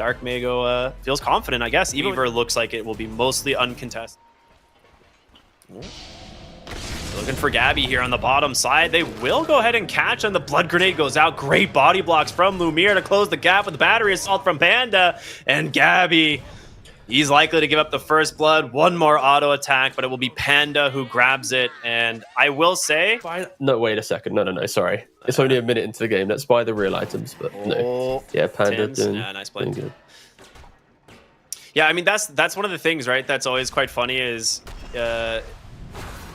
DARKMAGO feels confident, I guess. Even Weaver looks like it will be mostly uncontested. Looking for GABBI here on the bottom side. They will go ahead and catch, and the blood grenade goes out. Great body blocks from Lumiere to close the gap with the battery assault from Panda. And GABBI, he's likely to give up the first blood. One more auto attack, but it will be Panda who grabs it. And I will say... No, wait a second. No, sorry. It's only a minute into the game. Let's buy the real items, but no. Yeah, Panda doing nice play. Good. Yeah, I mean, that's one of the things, right? That's always quite funny is...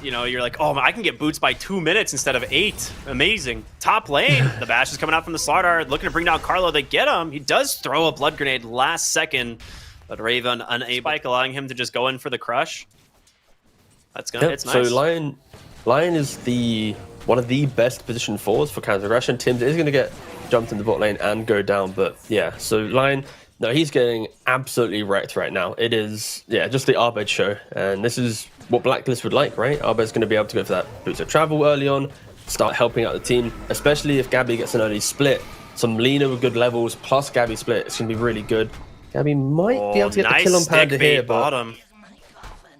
you know, you're like, oh, I can get boots by 2 minutes instead of 8. Amazing. Top lane, the bash is coming out from the Slardar, looking to bring down Carlo. They get him. He does throw a blood grenade last second, but Raven unable, allowing him to just go in for the crush. That's gonna. It's nice. So Lion is one of the best positioned forwards for counter aggression. Tim's is going to get jumped in the bot lane and go down, but yeah. So Lion, no, he's getting absolutely wrecked right now. It is, yeah, just the Arbed show, and this is what Blacklist would like, right? Arbed's going to be able to go for that boots of travel early on, start helping out the team, especially if GABBI gets an early split. Some Lina with good levels plus GABBI split, it's going to be really good. GABBI might be able to get the kill on Panda here, bottom.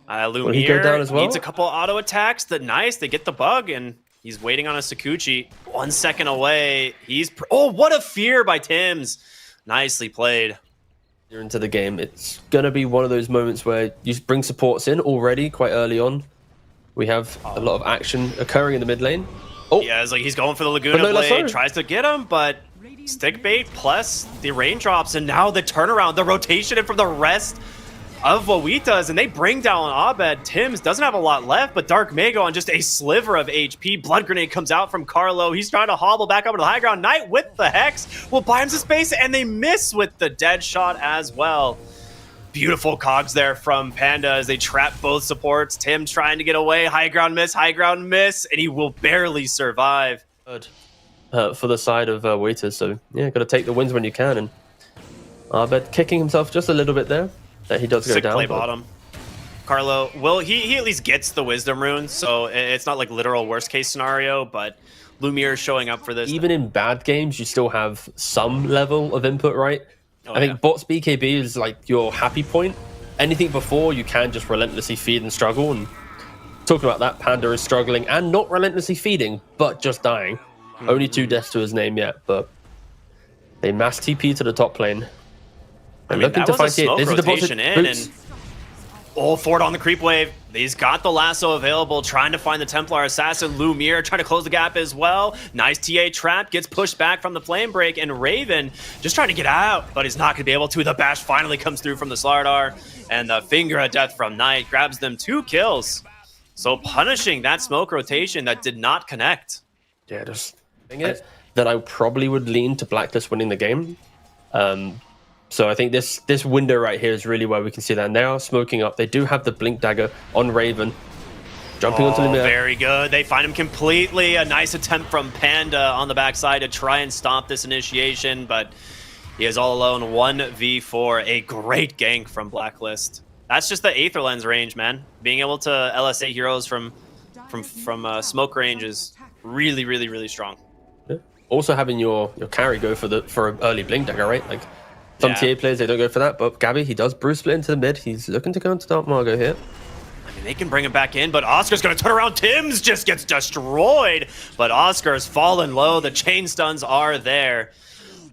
Will he go down as well? Needs a couple auto attacks. Nice, they get the bug, and he's waiting on a Sakuchi. 1 second away. Oh, what a fear by Tims. Nicely played. Into the game, it's gonna be one of those moments where you bring supports in already quite early on. We have a lot of action occurring in the mid lane. Oh yeah, it's like he's going for the Laguna Blade, tries to get him, but stick bait plus the raindrops, and now the turnaround, the rotation in from the rest of WAWITAS, and they bring down Abed. Tims doesn't have a lot left, but DARKMAGO on just a sliver of HP. Blood grenade comes out from Carlo. He's trying to hobble back up to the high ground. Knight with the Hex will buy him some space, and they miss with the dead shot as well. Beautiful cogs there from Panda as they trap both supports. Tim trying to get away. High ground miss, and he will barely survive. Good for the side of WAWITAS, so yeah, got to take the wins when you can, and Abed kicking himself just a little bit there. That he does go down. Play bottom. Carlo, well, he at least gets the wisdom runes, so it's not like literal worst case scenario, but Lumiere is showing up for this. Even in bad games, you still have some level of input, right? I think bots BKB is like your happy point. Anything before, you can just relentlessly feed and struggle. And talking about that, Panda is struggling and not relentlessly feeding, but just dying. Only 2 deaths to his name yet, but they mass TP to the top lane. I mean, looking to fight it. This is the rotation in, and Ford on the creep wave. He's got the lasso available, trying to find the Templar assassin. Lumiere trying to close the gap as well. Nice TA trap, gets pushed back from the flame break, and Raven just trying to get out, but he's not going to be able to. The bash finally comes through from the Slardar, and the finger of death from Knight grabs them 2 kills. So punishing that smoke rotation that did not connect. Yeah, just that I probably would lean to Blacklist winning the game. So I think this window right here is really where we can see that. And they are smoking up. They do have the Blink Dagger on Raven. Jumping onto the mirror. Very good. They find him completely. A nice attempt from Panda on the backside to try and stop this initiation, but he is all alone. 1v4. A great gank from Blacklist. That's just the Aether Lens range, man. Being able to LSA heroes from smoke range is really, really, really strong. Yeah. Also having your carry go for an early Blink Dagger, right? Like, some TA players, they don't go for that, but GABBI, he does Bruce split into the mid. He's looking to go into DARKMAGO here. I mean, they can bring him back in, but Oscar's going to turn around. Tims just gets destroyed, but Oscar's fallen low. The chain stuns are there.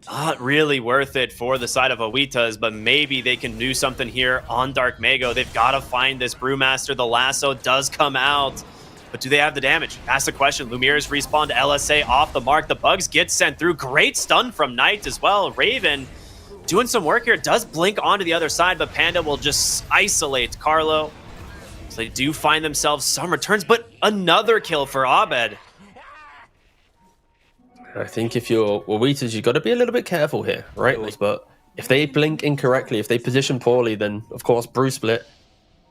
Not really worth it for the side of WAWITAS, but maybe they can do something here on DARKMAGO. They've got to find this Brewmaster. The lasso does come out, but do they have the damage? Ask the question. Lumiere's respawned LSA off the mark. The bugs get sent through. Great stun from Knight as well. Raven doing some work here. Does blink onto the other side, but Panda will just isolate Carlo. So they do find themselves some returns, but another kill for Abed. I think if you're WAWITAS, you've got to be a little bit careful here, right? But if they blink incorrectly, if they position poorly, then of course Bruce split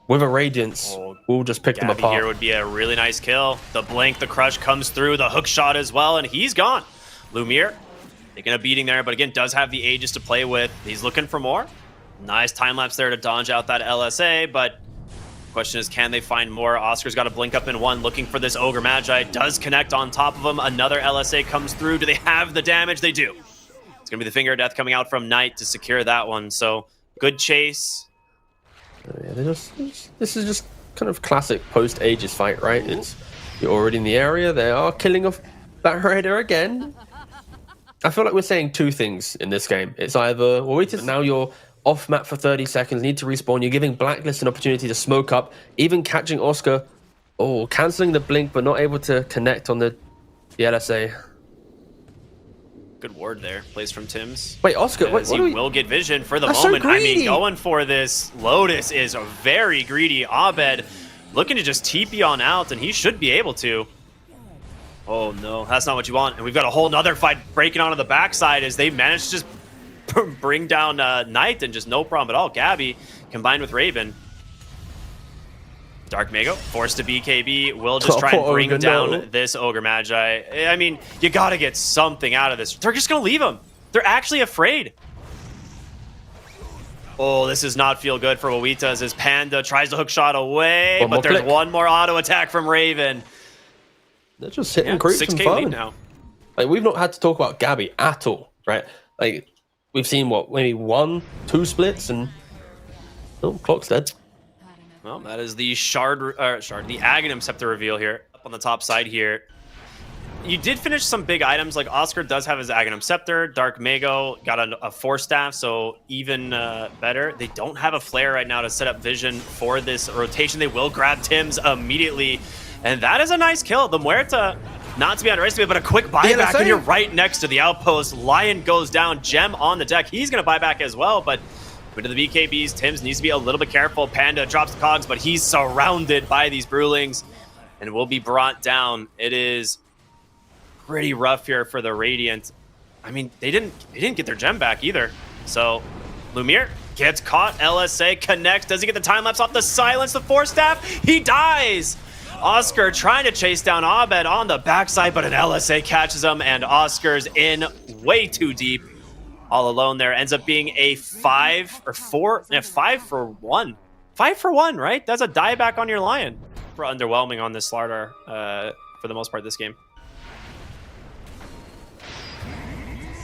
with a Radiance will just pick them apart. Here would be a really nice kill. The blink, the crush comes through, the hook shot as well, and he's gone. Lumiere taking a beating there, but again, does have the Aegis to play with. He's looking for more. Nice time lapse there to dodge out that LSA, but question is, can they find more? Oscar's got to blink up in 1, looking for this Ogre Magi. Does connect on top of him. Another LSA comes through. Do they have the damage? They do. going to be the Finger of Death coming out from Knight to secure that one. So good chase. Yeah, this is just kind of classic post-Aegis fight, right? It's you're already in the area. They are killing off Back Raider again. I feel like we're saying two things in this game. It's either WAWITAS, now you're off map for 30 seconds, need to respawn. You're giving Blacklist an opportunity to smoke up, even catching Oscar. Oh, cancelling the blink, but not able to connect on the LSA. Good ward there. Plays from Tim's. Wait, Oscar, As what he we... will get vision for the That's moment. so I mean, greedy. going for this Lotus is very greedy. Abed looking to just TP on out, and he should be able to. Oh no, that's not what you want. And we've got a whole nother fight breaking onto the backside as they managed to just bring down Knight and just no problem at all. GABBI combined with Raven. DARKMAGO forced to BKB. Will just try and bring down this Ogre Magi. I mean, you gotta get something out of this. They're just gonna leave him. They're actually afraid. Oh, this does not feel good for WAWITAS as Panda tries to hook shot away, but there's one more auto attack from Raven. They're just hitting creeps and 6K fun. lead now. Like, we've not had to talk about GABBI at all, right? Like, we've seen, what, maybe 1-2 splits, and oh, clock's dead. Well, that is the the Aghanim Scepter reveal here, up on the top side here. You did finish some big items, like Oscar does have his Aghanim Scepter, DARKMAGO got a Force Staff, so even better. They don't have a Flare right now to set up vision for this rotation. They will grab Tim's immediately, and that is a nice kill. The Muerta, not to be underestimated, but a quick buyback, and you're right next to the outpost. Lion goes down, Gem on the deck. He's going to buy back as well, but into the BKBs, Tim's needs to be a little bit careful. Panda drops the cogs, but he's surrounded by these Brewlings and will be brought down. It is pretty rough here for the Radiant. I mean, they didn't get their gem back either. So Lumiere gets caught. LSA connects. Does he get the time lapse off the silence? The Force Staff. He dies. Oscar trying to chase down Abed on the backside, but an LSA catches him, and Oscar's in way too deep. All alone there. Ends up being a 5 for 1. 5 for 1, right? That's a dieback on your Lion. For underwhelming on this Slardar for the most part this game.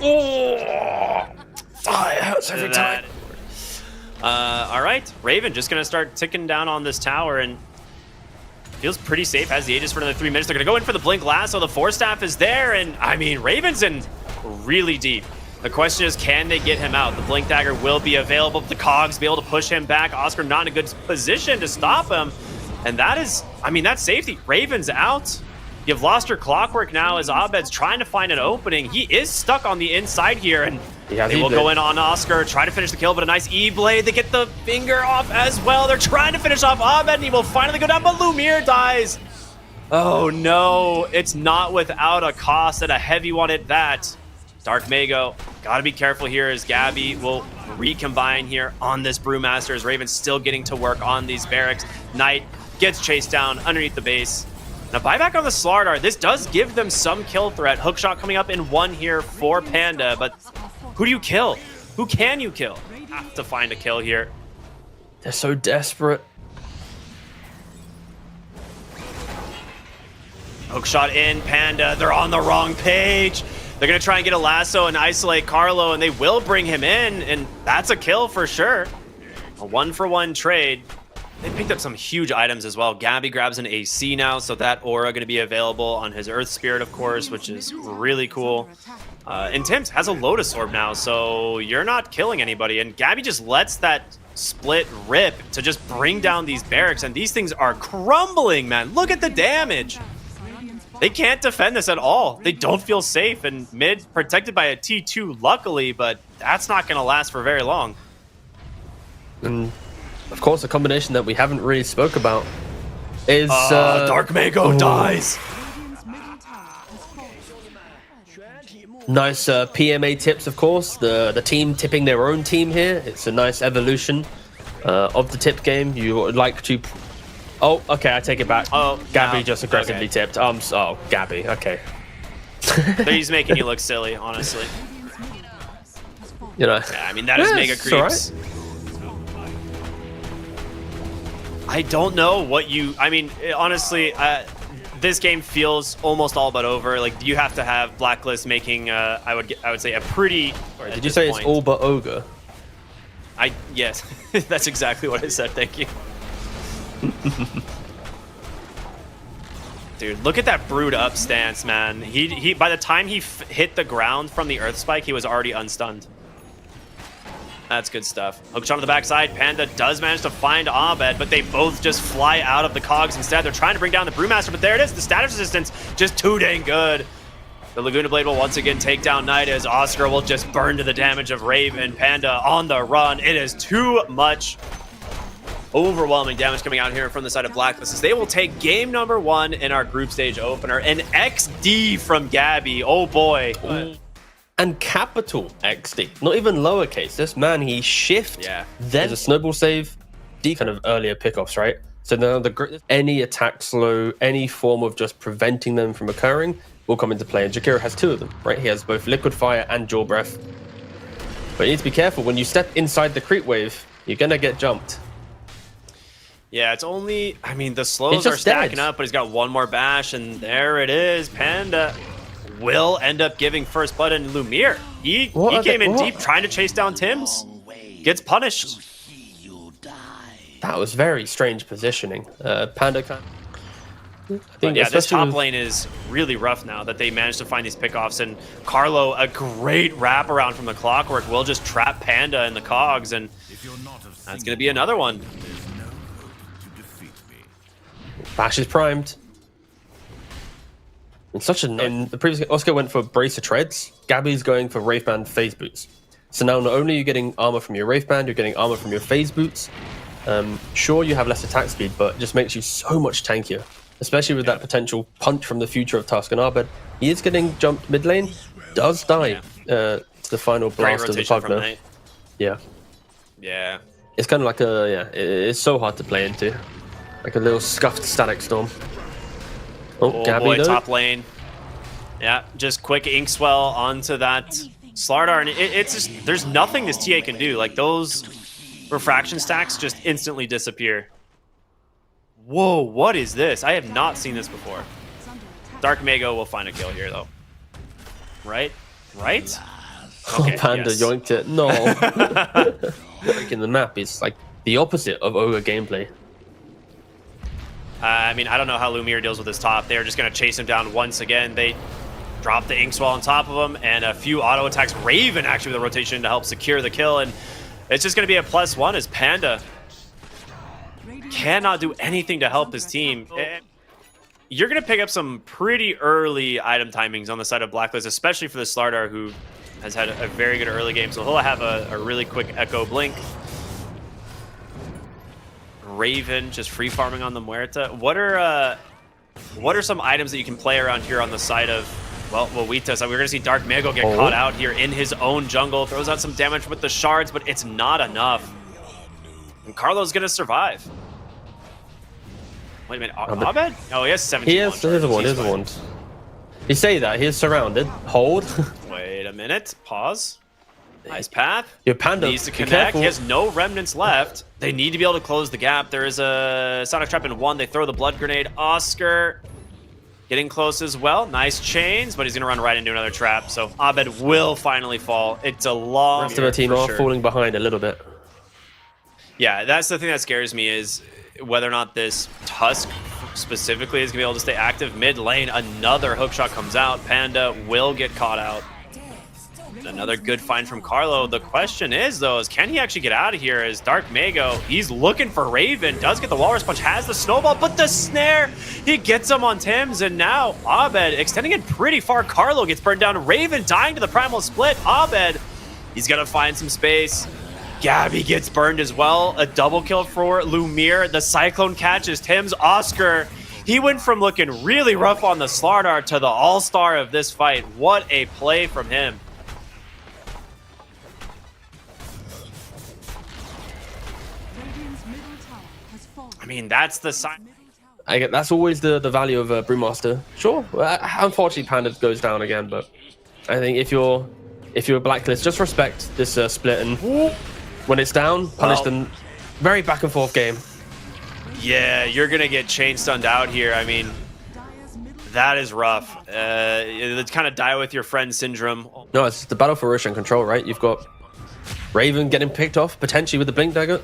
Oh, it hurts every time. All right, Raven just gonna start ticking down on this tower and feels pretty safe. Has the Aegis for another 3 minutes. They're gonna go in for the Blink Lasso. The Force Staff is there, and I mean, Raven's in really deep. The question is, can they get him out? The Blink Dagger will be available. The Cogs be able to push him back. Oscar not in a good position to stop him, and that is, I mean, that's safety. Raven's out. You've lost your Clockwork now as Abed's trying to find an opening. He is stuck on the inside here, and they will go in on Oscar, try to finish the kill, but a nice E-Blade. They get the finger off as well. They're trying to finish off Abed, and he will finally go down, but Lumiere dies. Oh no, it's not without a cost, and a heavy one at that. DARKMAGO, gotta be careful here as GABBI will recombine here on this Brewmaster as Raven's still getting to work on these barracks. Knight gets chased down underneath the base. Now, buyback on the Slardar. This does give them some kill threat. Hookshot coming up in 1 here for Panda, but who do you kill? Who can you kill? Have to find a kill here. They're so desperate. Hookshot in, Panda. They're on the wrong page. They're going to try and get a lasso and isolate Carlo, and they will bring him in, and that's a kill for sure. A 1-for-1 trade. They picked up some huge items as well. GABBI grabs an AC now, so that aura going to be available on his Earth Spirit, of course, which is really cool. And Tim's has a Lotus Orb now, so you're not killing anybody. And GABBI just lets that split rip to just bring down these barracks, and these things are crumbling, man. Look at the damage. They can't defend this at all. They don't feel safe, and mid protected by a T2, luckily, but that's not going to last for very long. And of course, a combination that we haven't really spoke about is DARKMAGO dies. Nice PMA tips, of course. The team tipping their own team here. It's a nice evolution of the tip game. You would like to. Oh, okay, I take it back. Oh, GABBI no. just aggressively tipped. Oh, GABBI. Okay. He's making you look silly, honestly. You know. Yeah, I mean, that is mega creeps. I don't know what you... I mean, honestly, this game feels almost all but over. Like you have to have Blacklist making, I would say a pretty. Sorry, did you say it's all but ogre? Yes, that's exactly what I said. Thank you. Dude, look at that brood up stance, man. He by the time he hit the ground from the earth spike, he was already unstunned. That's good stuff. Hookshot on the backside. Panda does manage to find Abed, but they both just fly out of the cogs instead. They're trying to bring down the Brewmaster, but there it is. The status resistance just too dang good. The Laguna Blade will once again take down Knight as Oscar will just burn to the damage of Raven. Panda on the run. It is too much overwhelming damage coming out here from the side of Blacklist as they will take game number 1 in our group stage opener. An XD from GABBI. Oh boy. And capital XD, not even lowercase. This man, he shift. Yeah. There's a snowball save, kind of earlier pickoffs, right? So now any attack slow, any form of just preventing them from occurring will come into play. And Jakiro has 2 of them, right? He has both liquid fire and jaw breath. But you need to be careful when you step inside the creep wave. You're gonna get jumped. Yeah, it's only, I mean, the slows are stacking up, but he's got 1 more bash, and there it is. Panda will end up giving first blood in Lumiere. He came in deep trying to chase down Tims. Gets punished. That was very strange positioning. Panda kind of, I think yeah, this top lane is really rough now that they managed to find these pickoffs. And Carlo, a great wraparound from the Clockwork, will just trap Panda in the cogs. And that's going to be another one. Bash is primed. In the previous game, Oscar went for Bracer Treads. GABBI's going for Wraithband Phase Boots. So now not only are you getting armor from your Wraithband, you're getting armor from your Phase Boots. Sure, you have less attack speed, but it just makes you so much tankier. Especially with that potential punch from the future of Tusk and Abed. He is getting jumped mid lane. Does die to the final blast of the Pugner. Yeah. Yeah. It's kind of like it's so hard to play into. Like a little scuffed Static Storm. Oh, GABBI boy, though. top lane. Yeah, just quick Inkswell onto that Slardar, and it's just, there's nothing this TA can do. Like, those refraction stacks just instantly disappear. Whoa, what is this? I have not seen this before. DARKMAGO will find a kill here, though. Right? Right? Okay, Panda yoinked it. No. Breaking the map is like the opposite of Ogre gameplay. I mean, I don't know how Lumiere deals with this top. They're just going to chase him down once again. They drop the Inkswell on top of him, and a few auto attacks. Raven actually with a rotation to help secure the kill, and it's just going to be a +1 as Panda cannot do anything to help his team. You're going to pick up some pretty early item timings on the side of Blacklist, especially for the Slardar, who has had a very good early game, so he'll have a really quick Echo Blink. Raven just free farming on the Muerta. What are some items that you can play around here on the side of, well, WAWITAS? We're going to see DARKMAGO get caught out here in his own jungle. Throws out some damage with the shards, but it's not enough. And Carlo's going to survive. Wait a minute, Abed? Oh, he has 17. Here's the one. You say that, he is surrounded. Hold. Wait a minute, pause. Nice path. Your Panda needs to connect. He has no remnants left. They need to be able to close the gap. There is a Sonic Trap in 1. They throw the Blood Grenade. Oscar getting close as well. Nice chains, but he's going to run right into another trap. So Abed will finally fall. It's a long... The rest of the team are falling behind a little bit. Yeah, that's the thing that scares me is whether or not this Tusk specifically is going to be able to stay active mid lane. Another hookshot comes out. Panda will get caught out. Another good find from Carlo. The question is, though, is can he actually get out of here as DARKMAGO? He's looking for Raven. Does get the Walrus Punch, has the snowball, but the snare, he gets him on Tims, and now Abed extending it pretty far. Carlo gets burned down. Raven dying to the Primal Split. Abed, he's going to find some space. GABBI gets burned as well. A double kill for Lumiere. The Cyclone catches Tims. Oscar, he went from looking really rough on the Slardar to the all-star of this fight. What a play from him. I mean, that's the sign. That's always the value of a Brewmaster. Sure, unfortunately, Panda goes down again, but I think if you're Blacklist, just respect this split, and when it's down, punish them. Very back and forth game. Yeah, you're gonna get chain stunned out here. I mean, That is rough. It's kind of die with your friend syndrome. No, it's the battle for Roshan control, right? You've got Raven getting picked off, potentially with the Blink Dagger.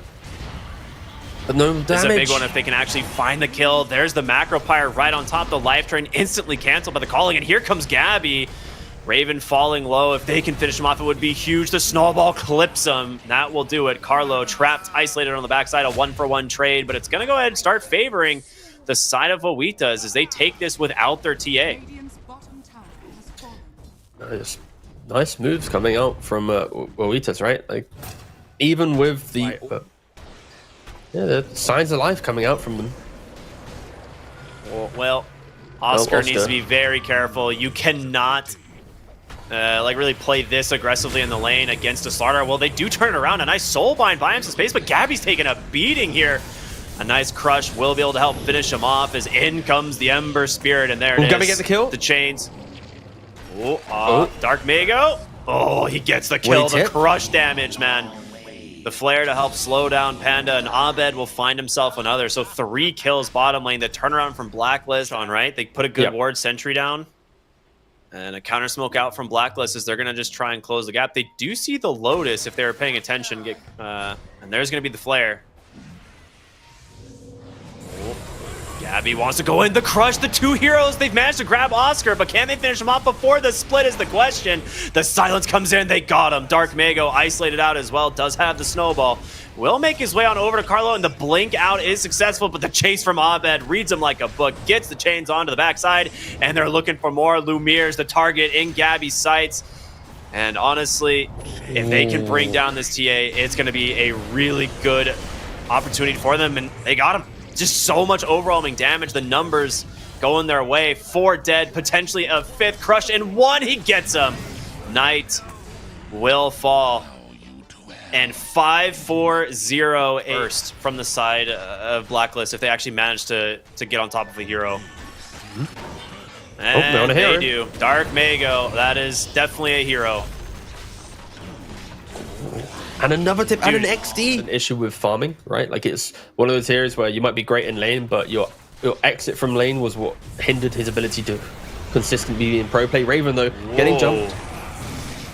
But no damage. This is a big one if they can actually find the kill. There's the Macro Pyre right on top. The life drain instantly canceled by the calling. And here comes GABBI. Raven falling low. If they can finish him off, it would be huge. The snowball clips him. That will do it. Carlo trapped, isolated on the backside. A 1-for-1 trade. But it's going to go ahead and start favoring the side of WAWITAS as they take this without their TA. Nice moves coming out from WAWITAS, right? Like, even with the... yeah, the signs of life coming out from them. Well, Oscar needs to be very careful. You cannot... like really play this aggressively in the lane against a starter. Well, they do turn it around. A nice soulbind buy him some space, but GABBI's taking a beating here. A nice crush will be able to help finish him off as in comes the Ember Spirit, and there it is. GABBI get the kill? The chains. DARKMAGO. Oh, he gets the kill. The crush damage, man. The flare to help slow down Panda, and Abed will find himself another. So 3 kills bottom lane. The turnaround from Blacklist on right. They put a good ward sentry down. And a counter smoke out from Blacklist as they're going to just try and close the gap. They do see the Lotus if they were paying attention. And there's going to be the flare. GABBI wants to go in. The crush, the 2 heroes. They've managed to grab Oscar, but can they finish him off before the split is the question. The silence comes in. They got him. DARKMAGO isolated out as well. Does have the snowball. Will make his way on over to Carlo, and the blink out is successful, but the chase from Abed reads him like a book, gets the chains onto the backside, and they're looking for more. Lumire's the target in GABBI's sights. And honestly, if they can bring down this TA, it's going to be a really good opportunity for them, and they got him. Just so much overwhelming damage. The numbers going their way. 4 dead, potentially a 5th crush, and 1 he gets him. Knight will fall. And 5-4-0 first from the side of Blacklist if they actually manage to get on top of a hero. And they do. DARKMAGO, that is definitely a hero. And another tip, and an XD. An issue with farming, right? Like, it's one of those areas where you might be great in lane, but your exit from lane was what hindered his ability to consistently be in pro play. Raven, though, getting jumped.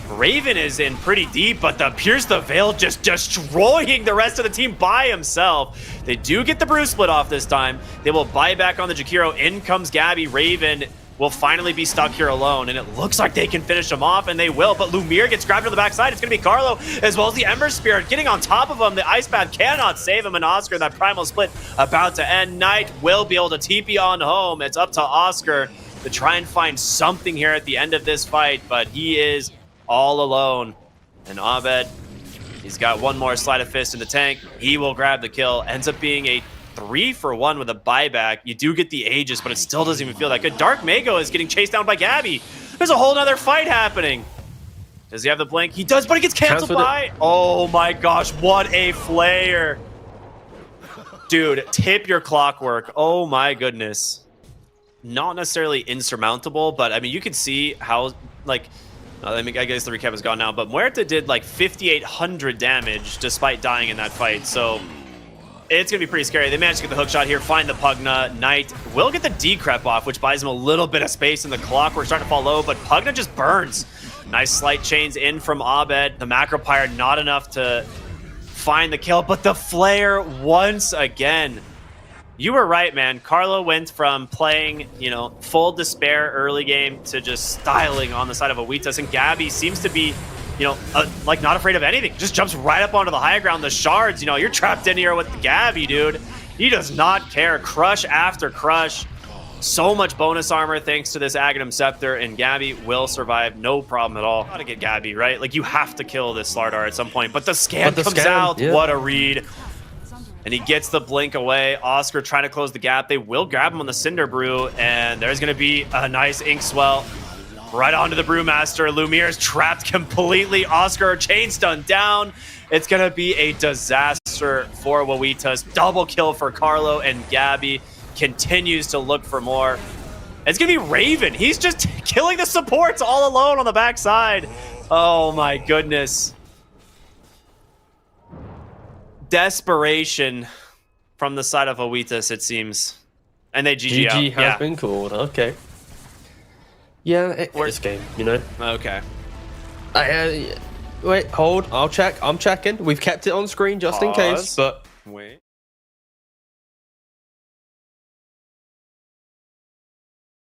Raven is in pretty deep, but the Pierce the Veil just destroying the rest of the team by himself. They do get the Bruise split off this time. They will buy back on the Jakiro. In comes GABBI. Raven will finally be stuck here alone, and it looks like they can finish him off, and they will, but Lumire gets grabbed on the backside. It's going to be Carlo, as well as the Ember Spirit getting on top of him. The Ice Path cannot save him, and Oscar, that Primal Split about to end. Knight will be able to TP on home. It's up to Oscar to try and find something here at the end of this fight, but he is all alone. And Abed, he's got one more Sleight of Fist in the tank. He will grab the kill. Ends up being a 3-for-1 with a buyback. You do get the Aegis, but it still doesn't even feel that good. DARKMAGO is getting chased down by GABBI. There's a whole nother fight happening. Does he have the blink? He does, but he gets canceled by... Oh my gosh, what a flare. Dude, tip your clockwork. Oh my goodness. Not necessarily insurmountable, but I mean, you can see how, like... I guess the recap is gone now, but Muerta did like 5,800 damage despite dying in that fight, so... It's going to be pretty scary. They managed to get the hook shot here, find the Pugna. Knight will get the decrep off, which buys him a little bit of space, and the clockwork starting to fall low, but Pugna just burns. Nice slight chains in from Abed. The Macro Pyre not enough to find the kill, but the flare once again. You were right, man. Carlo went from playing, you know, full despair early game to just styling on the side of WAWITAS, and GABBI seems to be, you know, like not afraid of anything. Just jumps right up onto the high ground. The shards, you know, you're trapped in here with the GABBI, dude. He does not care. Crush after crush. So much bonus armor thanks to this Aghanim Scepter, and GABBI will survive. No problem at all. Gotta get GABBI, right? Like, you have to kill this Slardar at some point. But the scan comes out. Yeah. What a read. And he gets the blink away. Oscar trying to close the gap. They will grab him on the Cinder Brew, and there's going to be a nice ink swell. Right onto the Brewmaster. Lumire's trapped completely. Oscar chain stun down. It's going to be a disaster for WAWITAS. Double kill for Carlo, and GABBI continues to look for more. It's going to be Raven. He's just killing the supports all alone on the backside. Oh my goodness. Desperation from the side of WAWITAS, it seems. And they GG out. GG has been called. Okay. Yeah, this game, you know. Okay. Wait, hold. I'll check. I'm checking. We've kept it on screen just in case, Pause. but Wait.